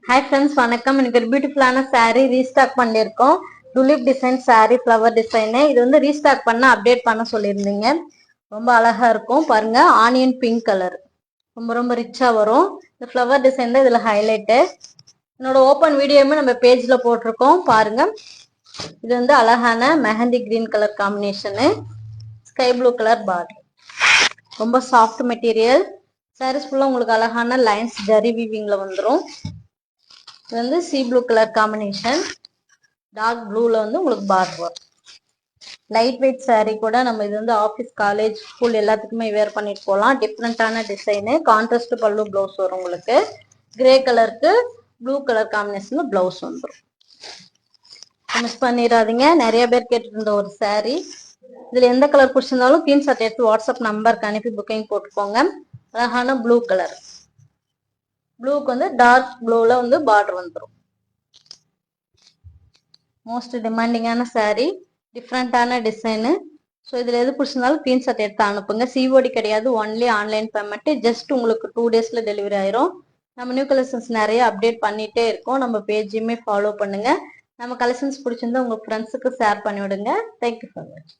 Hi friends, வணக்கம். எனக்கு ஒரு பியூட்டிஃபுல்லான saree ரீஸ்டாக் பண்ணியிருக்கோம். Tulip design saree, flower design. இது வந்து ரீஸ்டாக் பண்ண அப்டேட் பண்ண சொல்லியிருந்தீங்க. ரொம்ப அழகா இருக்கும் பாருங்க. ஆனியன் பிங்க் கலர் ரொம்ப ரொம்ப ரிச்சா வரும். இந்த ஃப்ளவர் டிசைன் தான் இதுல ஹைலைட்டு. என்னோட ஓப்பன் வீடியோவுமே நம்ம பேஜ்ல போட்டிருக்கோம் பாருங்க. இது வந்து அழகான mehndi green colour combination, sky blue colour border. ரொம்ப சாஃப்ட் மெட்டீரியல். சாரீஸ் ஃபுல்லா உங்களுக்கு அழகான லைன்ஸ் ஜரி வீவிங்ல வந்துடும். இது வந்து sea blue colour combination, dark ப்ளூல வந்து உங்களுக்கு பார்டர் வரும். லைட் வெயிட் saree கூட நம்ம இது வந்து ஆஃபீஸ், காலேஜ், ஸ்கூல் எல்லாத்துக்குமே வேர் பண்ணிட்டு போகலாம். டிஃப்ரெண்டான டிசைனு, கான்ட்ராஸ்ட் பல்லு ப்ளவுஸ் வரும் உங்களுக்கு. கிரே கலருக்கு ப்ளூ கலர் காம்பினேஷன்ல ப்ளவுஸ் வந்துடும். மிஸ் பண்ணிடாதீங்க. நிறைய பேர் கேட்டுட்டு இருந்த ஒரு saree. இதுல எந்த கலர் பிடிச்சிருந்தாலும் ஸ்கிரீன்ஷாட் எடுத்து வாட்ஸ்அப் நம்பருக்கு அனுப்பி புக்கிங் போட்டுக்கோங்க. அழகான ப்ளூ கலர், ப்ளூக்கு வந்து டார்க் ப்ளூல வந்து பார்டர் வந்துடும். மோஸ்ட் டிமாண்டிங்கான saree, டிஃப்ரெண்டான டிசைனு. ஸோ இதில் எது பிடிச்சிருந்தாலும் ஸ்க்ரீன்ஷாட் எடுத்து அனுப்புங்க. சிஓடி கிடையாது, ஒன்லி ஆன்லைன் பேமெண்ட். ஜஸ்ட் உங்களுக்கு 2 daysல டெலிவரி ஆயிரும். நம்ம நியூ கலெக்ஷன்ஸ் நிறைய அப்டேட் பண்ணிட்டே இருக்கோம். நம்ம பேஜையுமே ஃபாலோ பண்ணுங்க. நம்ம கலெக்ஷன்ஸ் பிடிச்சிருந்தா உங்க ஃப்ரெண்ட்ஸுக்கு ஷேர் பண்ணி விடுங்க. தேங்க்யூ ஃபார் வாட்சிங்.